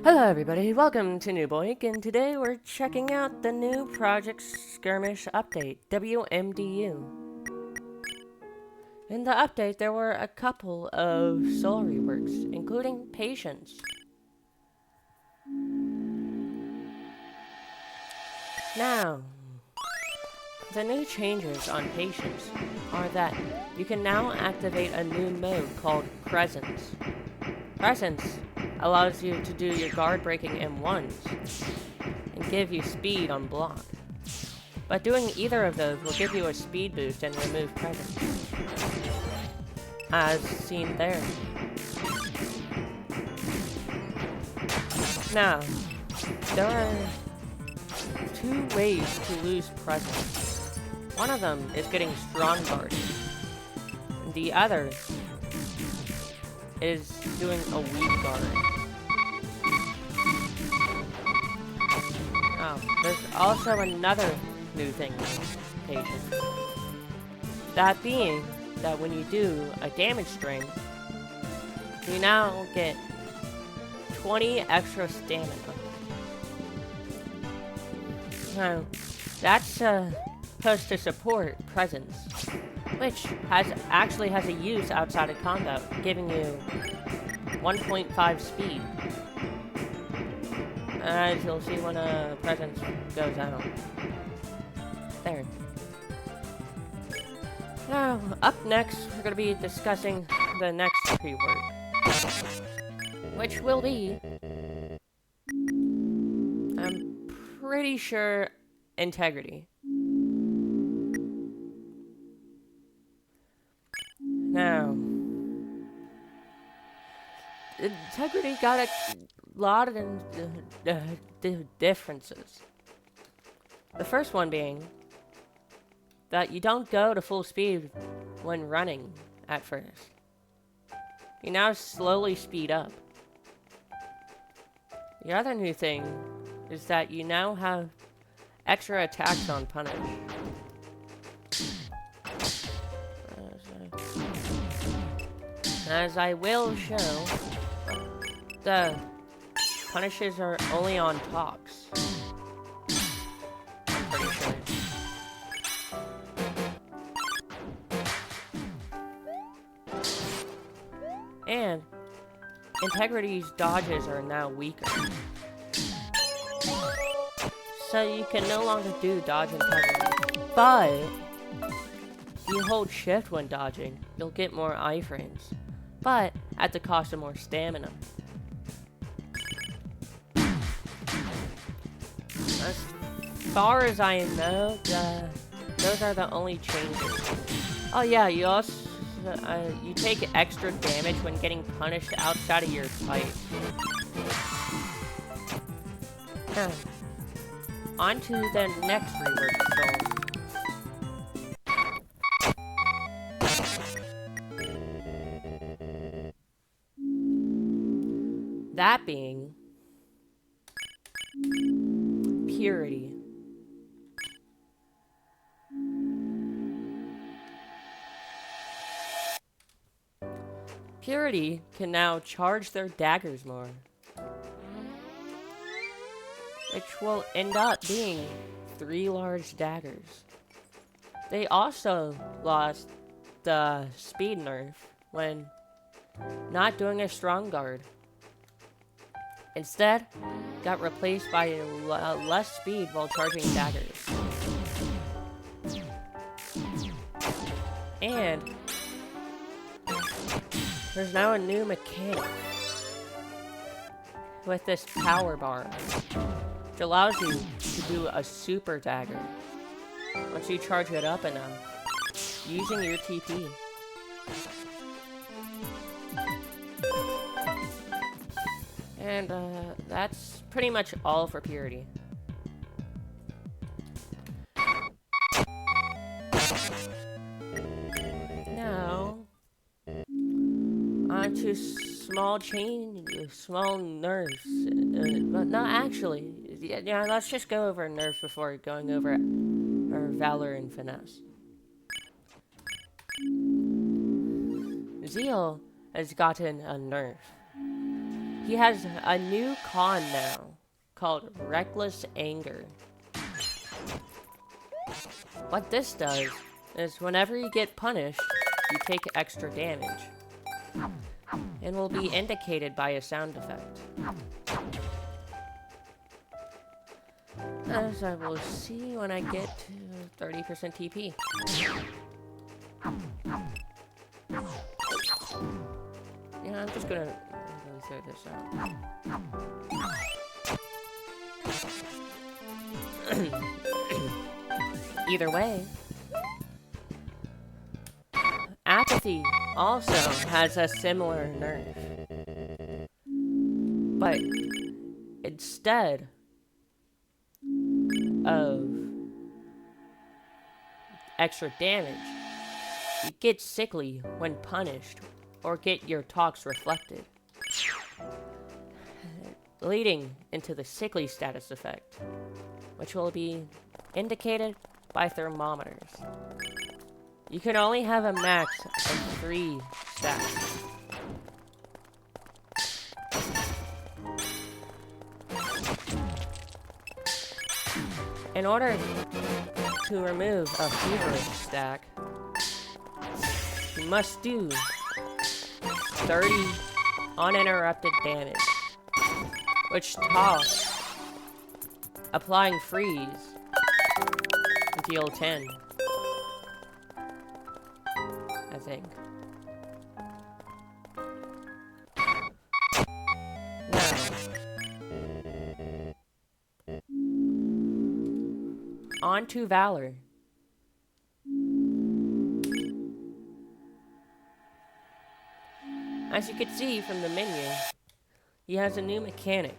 Hello everybody, welcome to New Boink, and today we're checking out the new Project Skirmish update, WMDU. In the update, there were a couple of soul reworks, including Patience. Now, the new changes on Patience are that you can now activate a new mode called Presence. Presence allows you to do your guard breaking M1s and give you speed on block. But doing either of those will give you a speed boost and remove presence, as seen there. Now, there are two ways to lose presence. One of them is getting strong guarded. The other is doing a weak guard. Oh, there's also another new thing with Patience. That being that when you do a damage string, you now get 20 extra stamina. Now, that's supposed to support presence, which actually has a use outside of combat, giving you 1.5 speed. As you'll see when a presence goes out. There. Now, up next, we're going to be discussing the next rework, which will be, I'm pretty sure, integrity. Now, integrity got a lot of differences. The first one being that you don't go to full speed when running at first. You now slowly speed up. The other new thing is that you now have extra attacks on punish. As I will show, the punishes are only on talks. I'm pretty sure. And Integrity's dodges are now weaker. So you can no longer do dodge integrity. But if you hold shift when dodging, you'll get more iframes. But at the cost of more stamina. As far as I know, those are the only changes. Oh yeah, you also you take extra damage when getting punished outside of your fight. On to the next rework zone. That being purity. Purity can now charge their daggers more, which will end up being 3 large daggers. They also lost the speed nerf when not doing a strong guard. Instead, got replaced by less speed while charging daggers. And there's now a new mechanic with this power bar, which allows you to do a super dagger once you charge it up enough using your TP. And that's pretty much all for purity. Now, on to small nerfs. But no, actually, yeah, let's just go over nerfs before going over our Valor and Finesse. Zeal has gotten a nerf. he has a new con now called Reckless Anger. What this does is whenever you get punished, you take extra damage, and will be indicated by a sound effect. As I will see when I get to 30% TP. Yeah, I'm just gonna really throw this out. Either way, Apathy also has a similar nerf. But instead of extra damage, you get sickly when punished or get your talks reflected, leading into the sickly status effect, which will be indicated by thermometers. You can only have a max of 3 stacks. In order to remove a feverish stack, you must do 30 uninterrupted damage, which toss, applying freeze, and deal 10. I think. Now, on to Valor. As you can see from the menu, he has a new mechanic,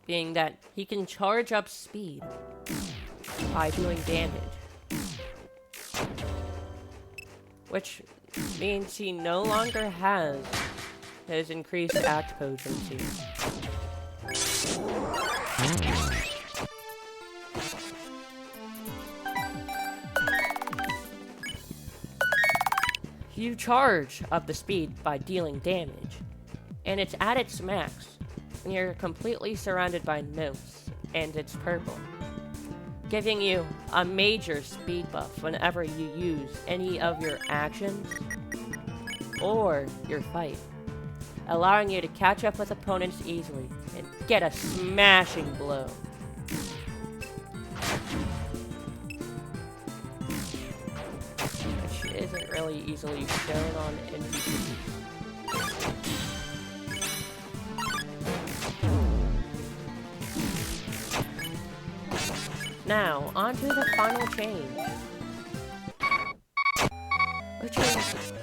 being that he can charge up speed by doing damage, which means he no longer has his increased act potency. You charge up the speed by dealing damage, and it's at its max when you're completely surrounded by notes, and it's purple, giving you a major speed buff whenever you use any of your actions or your fight, allowing you to catch up with opponents easily and get a smashing blow. Which isn't really easily shown on NPCs. Now, on to the final change, which is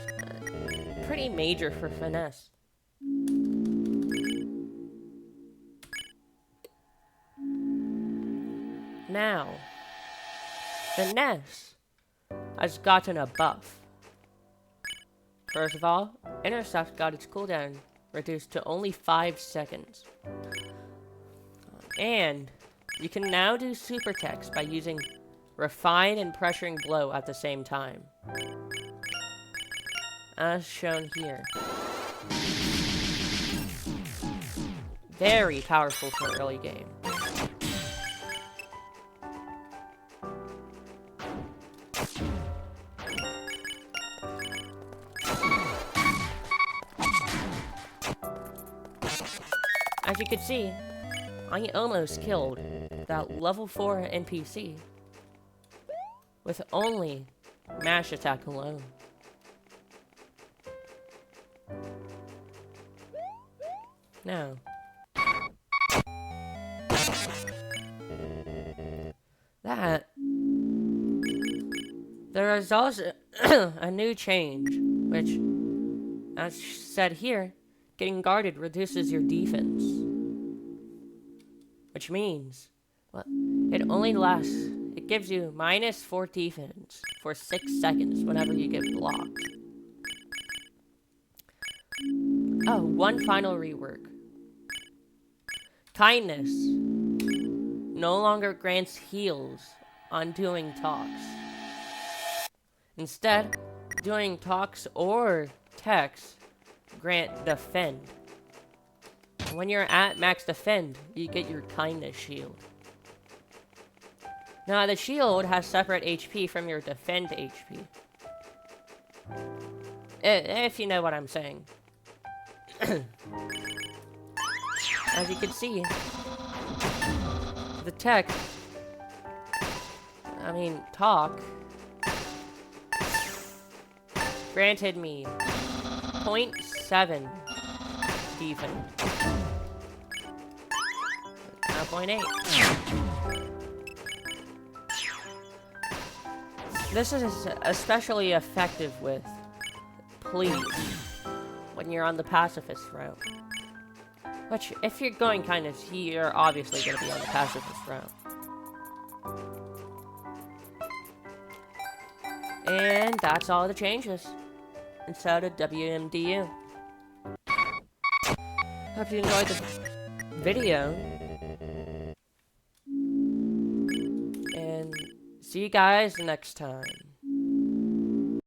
pretty major for Finesse. Now, Finesse has gotten a buff. First of all, Intercept got its cooldown reduced to only 5 seconds. And you can now do super text by using Refine and pressuring blow at the same time, as shown here. Very powerful for early game. As you can see, I almost killed that level 4 NPC with only mash attack alone. Now, there is also a new change, which, as said here, getting guarded reduces your defense. Which means, well, it gives you -4 defense for 6 seconds whenever you get blocked. Oh, one final rework. Kindness no longer grants heals on doing talks. Instead, doing talks or text grant defend. When you're at max defend, you get your kindness shield. Now, the shield has separate HP from your defend HP. If you know what I'm saying. As you can see, the tech, talk, granted me 0.7 defense. Now 0.8. This is especially effective with please when you're on the pacifist route. Which, if you're going kindness, you're obviously going to be on the pacifist route. And that's all the changes inside of WMDU. Hope you enjoyed the video. And see you guys next time.